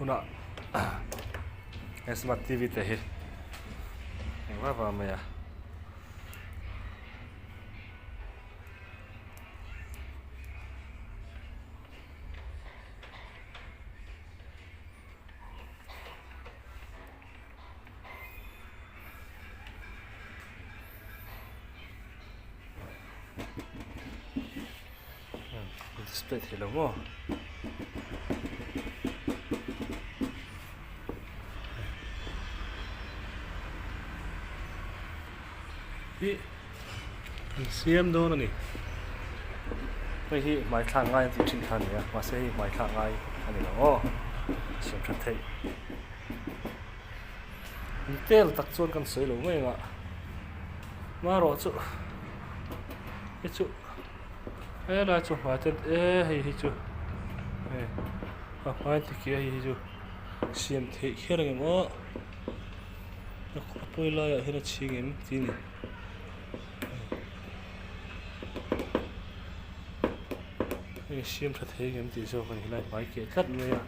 Una Smart TV te hi va mày à display thì đâu mà hi CM đâu nè cái hi mai thang ngay thì chính thằng này mà sẽ mai thang ngay anh này đó xem thật thấy tel tắc chuan kan soi lo mai nga ma ro chu hi chu e la chu ha chen e hi chu e ha mai ti kia hi chu xem thấy khéo rằng mà nó tôi lo ở hết chi game gì nè cái xem thật thấy game gì sao còn lại phải kia cắt nữa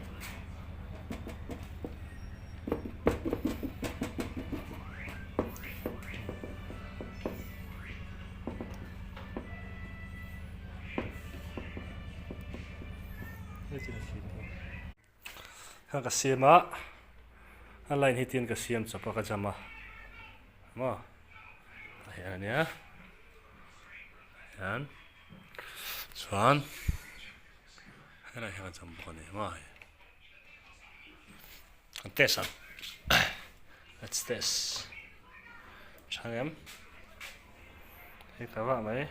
à cái xem á anh lại hiện cái xem chụp cái chăm à mà này nhá anh Chuan cái này hàng chăm bò này mà test à let's test chẳng em thấy các bạn mấy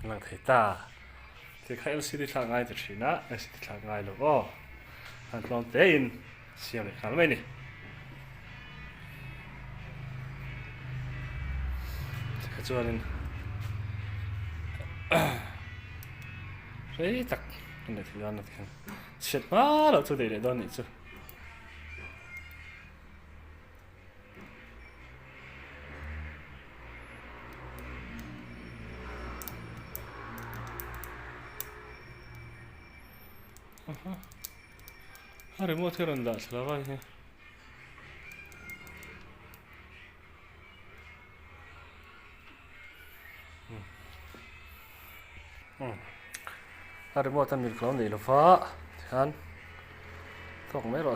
làm thấy ta thì khai LCD thang ngay từ trên á LCD thang ngay luôn ó hàng long té in xem này khá mấy nè cái chỗ này đấy tắc cái này thì ăn được không chết quá rồi tôi để đó này chứ remote rendah selawai ya. Remote tan mil klon ni lo fa kan tok me ro